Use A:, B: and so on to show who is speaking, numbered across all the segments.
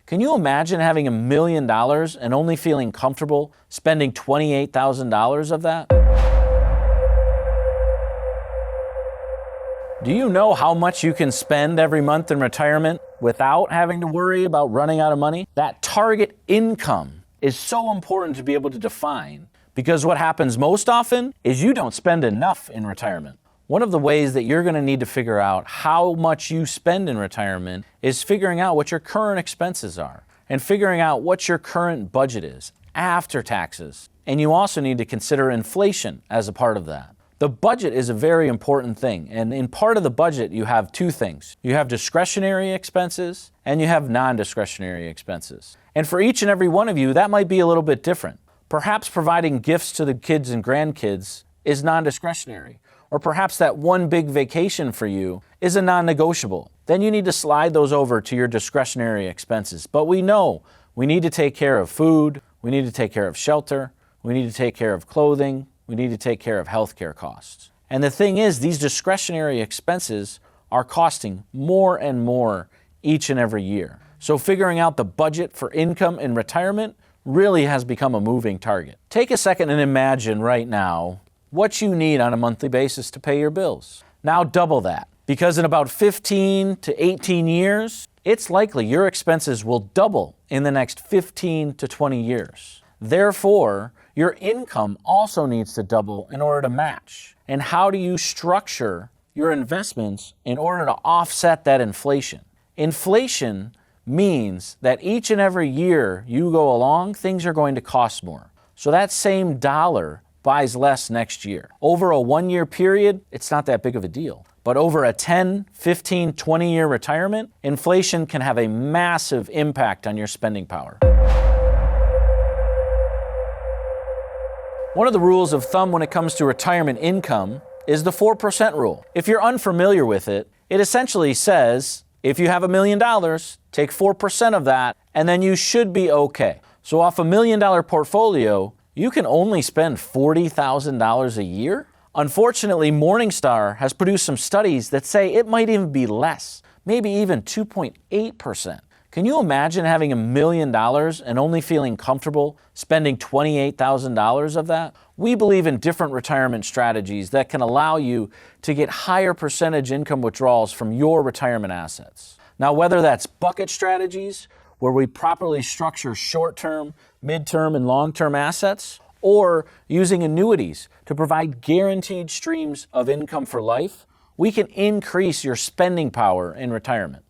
A: Can you imagine having $1 million and only feeling comfortable spending $28,000 of that? Do you know how much you can spend every month in retirement without having to worry about running out of money? That target income is so important to be able to define, because what happens most often is you don't spend enough in retirement. One of the ways that you're going to need to figure out how much you spend in retirement is figuring out what your current expenses are and figuring out what your current budget is after taxes. And you also need to consider inflation as a part of that. The budget is a very important thing, and in part of the budget you have two things. You have discretionary expenses and you have non-discretionary expenses. And for each and every one of you, that might be a little bit different. Perhaps providing gifts to the kids and grandkids is non-discretionary, or perhaps that one big vacation for you is a non-negotiable. Then you need to slide those over to your discretionary expenses. But we know we need to take care of food, we need to take care of shelter, we need to take care of clothing, we need to take care of healthcare costs. And the thing is, these discretionary expenses are costing more and more each and every year. So figuring out the budget for income in retirement really has become a moving target. Take a second and imagine right now what you need on a monthly basis to pay your bills. Now double that, because in about 15 to 18 years, it's likely your expenses will double in the next 15 to 20 years. Therefore, your income also needs to double in order to match. And how do you structure your investments in order to offset that inflation? Inflation means that each and every year you go along, things are going to cost more. So that same dollar buys less next year. Over a 1-year period, it's not that big of a deal. But over a 10, 15, 20-year retirement, inflation can have a massive impact on your spending power. One of the rules of thumb when it comes to retirement income is the 4% rule. If you're unfamiliar with it, it essentially says if you have $1 million, take 4% of that, and then you should be okay. So off $1 million portfolio, you can only spend $40,000 a year? Unfortunately, Morningstar has produced some studies that say it might even be less, maybe even 2.8%. Can you imagine having $1 million and only feeling comfortable spending $28,000 of that? We believe in different retirement strategies that can allow you to get higher percentage income withdrawals from your retirement assets. Now, whether that's bucket strategies, where we properly structure short-term, mid-term, and long-term assets, or using annuities to provide guaranteed streams of income for life, we can increase your spending power in retirement.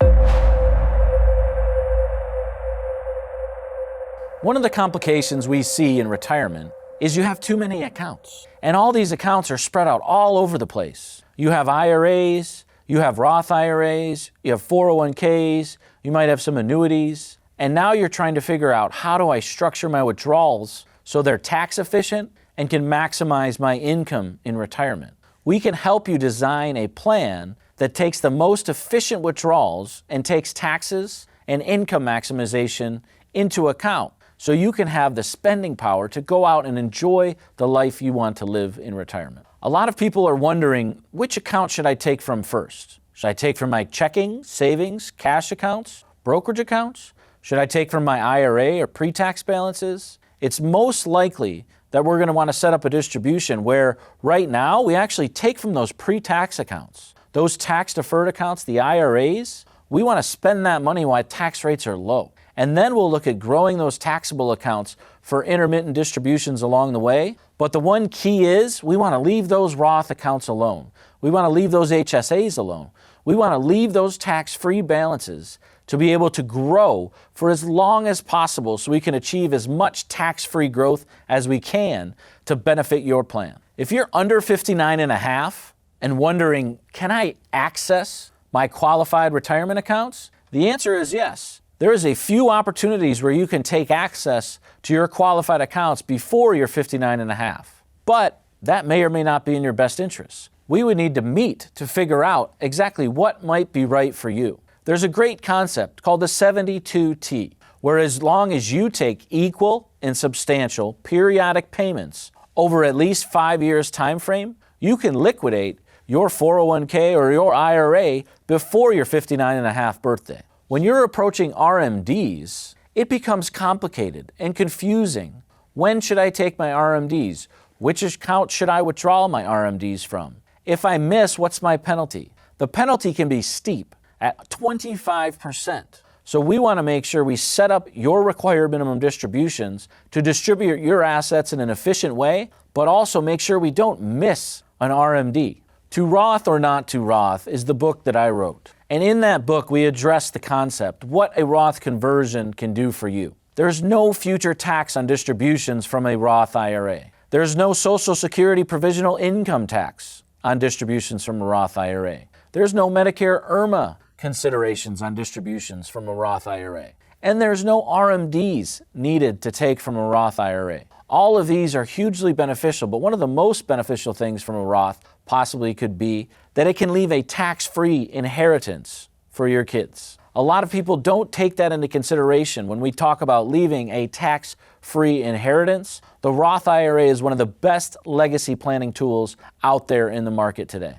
A: One of the complications we see in retirement is you have too many accounts. And all these accounts are spread out all over the place. You have IRAs, you have Roth IRAs, you have 401ks, you might have some annuities. And now you're trying to figure out, how do I structure my withdrawals so they're tax efficient and can maximize my income in retirement? We can help you design a plan that takes the most efficient withdrawals and takes taxes and income maximization into account, so you can have the spending power to go out and enjoy the life you want to live in retirement. A lot of people are wondering, which account should I take from first? Should I take from my checking, savings, cash accounts, brokerage accounts? Should I take from my IRA or pre-tax balances? It's most likely that we're going to want to set up a distribution where right now we actually take from those pre-tax accounts. Those tax-deferred accounts, the IRAs, we want to spend that money while tax rates are low. And then we'll look at growing those taxable accounts for intermittent distributions along the way. But the one key is we want to leave those Roth accounts alone. We want to leave those HSAs alone. We want to leave those tax-free balances to be able to grow for as long as possible so we can achieve as much tax-free growth as we can to benefit your plan. If you're under 59 and a half and wondering, can I access my qualified retirement accounts? The answer is yes. There is a few opportunities where you can take access to your qualified accounts before you're 59 and a half. But that may or may not be in your best interest. We would need to meet to figure out exactly what might be right for you. There's a great concept called the 72T, where as long as you take equal and substantial periodic payments over at least 5 years time frame, you can liquidate your 401k or your IRA before your 59 and a half birthday. When you're approaching RMDs, it becomes complicated and confusing. When should I take my RMDs? Which account should I withdraw my RMDs from? If I miss, what's my penalty? The penalty can be steep at 25%. So we want to make sure we set up your required minimum distributions to distribute your assets in an efficient way, but also make sure we don't miss an RMD. To Roth or Not to Roth is the book that I wrote. And in that book, we address the concept, what a Roth conversion can do for you. There's no future tax on distributions from a Roth IRA. There's no Social Security provisional income tax on distributions from a Roth IRA. There's no Medicare IRMA considerations on distributions from a Roth IRA. And there's no RMDs needed to take from a Roth IRA. All of these are hugely beneficial, but one of the most beneficial things from a Roth possibly could be that it can leave a tax-free inheritance for your kids. A lot of people don't take that into consideration when we talk about leaving a tax-free inheritance. The Roth IRA is one of the best legacy planning tools out there in the market today.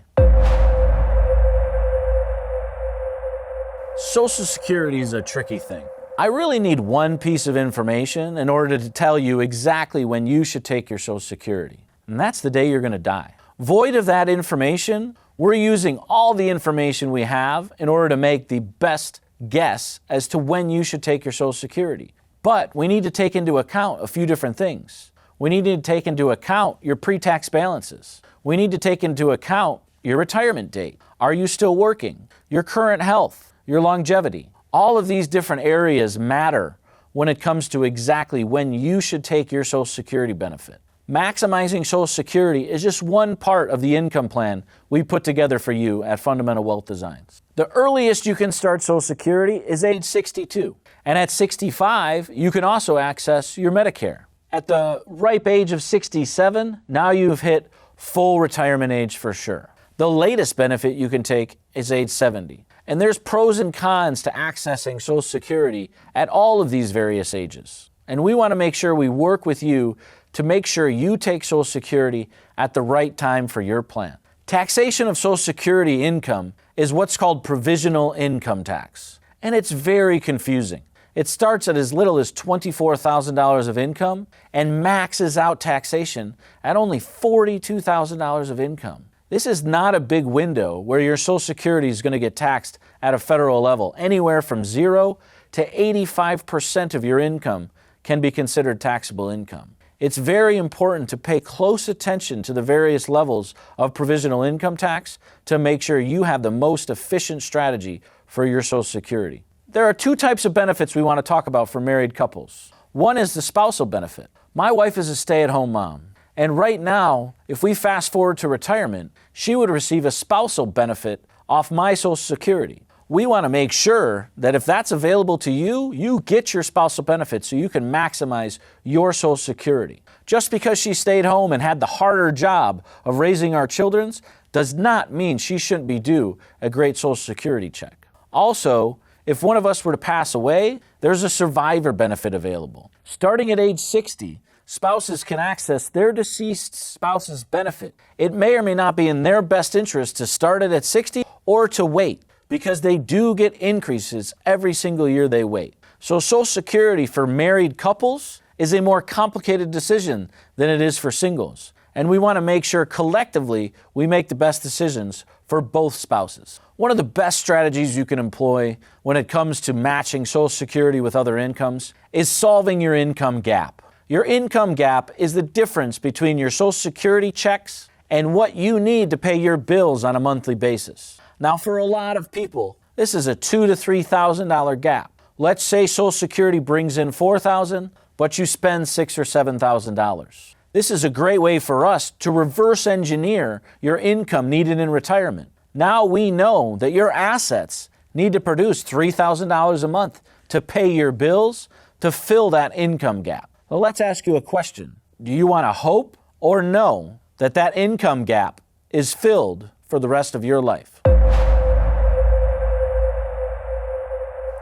A: Social Security is a tricky thing. I really need one piece of information in order to tell you exactly when you should take your Social Security, and that's the day you're going to die. Void of that information, we're using all the information we have in order to make the best guess as to when you should take your Social Security. But we need to take into account a few different things. We need to take into account your pre-tax balances. We need to take into account your retirement date. Are you still working? Your current health, your longevity. All of these different areas matter when it comes to exactly when you should take your Social Security benefit. Maximizing Social Security is just one part of the income plan we put together for you at Fundamental Wealth Designs. The earliest you can start Social Security is age 62. And at 65, you can also access your Medicare. At the ripe age of 67, now you've hit full retirement age for sure. The latest benefit you can take is age 70. And there's pros and cons to accessing Social Security at all of these various ages. And we want to make sure we work with you to make sure you take Social Security at the right time for your plan. Taxation of Social Security income is what's called provisional income tax. And it's very confusing. It starts at as little as $24,000 of income and maxes out taxation at only $42,000 of income. This is not a big window where your Social Security is going to get taxed at a federal level. Anywhere from 0 to 85% of your income can be considered taxable income. It's very important to pay close attention to the various levels of provisional income tax to make sure you have the most efficient strategy for your Social Security. There are two types of benefits we want to talk about for married couples. One is the spousal benefit. My wife is a stay-at-home mom, and right now, if we fast forward to retirement, she would receive a spousal benefit off my Social Security. We want to make sure that if that's available to you, you get your spousal benefit so you can maximize your Social Security. Just because she stayed home and had the harder job of raising our children does not mean she shouldn't be due a great Social Security check. Also, if one of us were to pass away, there's a survivor benefit available. Starting at age 60, spouses can access their deceased spouse's benefit. It may or may not be in their best interest to start it at 60 or to wait, because they do get increases every single year they wait. So Social Security for married couples is a more complicated decision than it is for singles. And we want to make sure collectively we make the best decisions for both spouses. One of the best strategies you can employ when it comes to matching Social Security with other incomes is solving your income gap. Your income gap is the difference between your Social Security checks and what you need to pay your bills on a monthly basis. Now, for a lot of people, this is a $2,000 to $3,000 gap. Let's say Social Security brings in $4,000, but you spend $6,000 or $7,000. This is a great way for us to reverse engineer your income needed in retirement. Now we know that your assets need to produce $3,000 a month to pay your bills, to fill that income gap. Well, let's ask you a question. Do you want to hope or know that that income gap is filled for the rest of your life?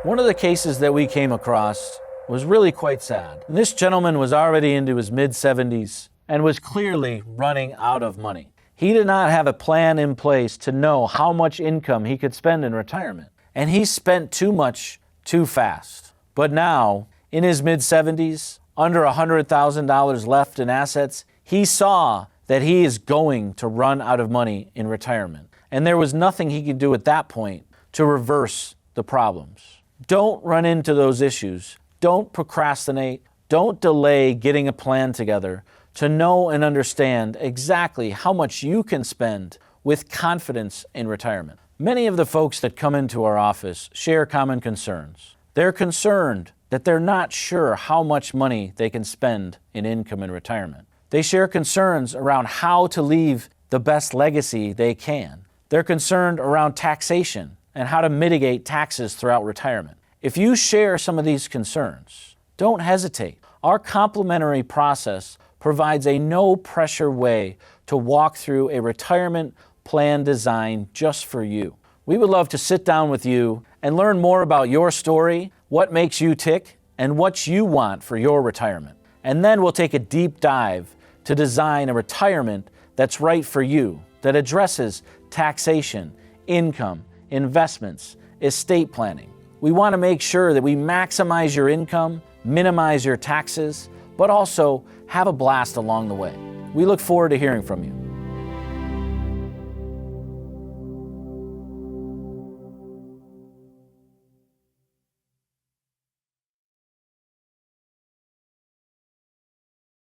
A: One of the cases that we came across was really quite sad. This gentleman was already into his mid-70s and was clearly running out of money. He did not have a plan in place to know how much income he could spend in retirement. and he spent too much too fast. But now, in his mid-70s, under $100,000 left in assets, he saw that he is going to run out of money in retirement. And there was nothing he could do at that point to reverse the problems. Don't run into those issues. Don't procrastinate. Don't delay getting a plan together to know and understand exactly how much you can spend with confidence in retirement. Many of the folks that come into our office share common concerns. They're concerned that they're not sure how much money they can spend in income in retirement. They share concerns around how to leave the best legacy they can. They're concerned around taxation and how to mitigate taxes throughout retirement. If you share some of these concerns, don't hesitate. Our complimentary process provides a no-pressure way to walk through a retirement plan design just for you. We would love to sit down with you and learn more about your story, what makes you tick, and what you want for your retirement. And then we'll take a deep dive to design a retirement that's right for you, that addresses taxation, income, investments, estate planning. We want to make sure that we maximize your income, minimize your taxes, but also have a blast along the way. We look forward to hearing from you.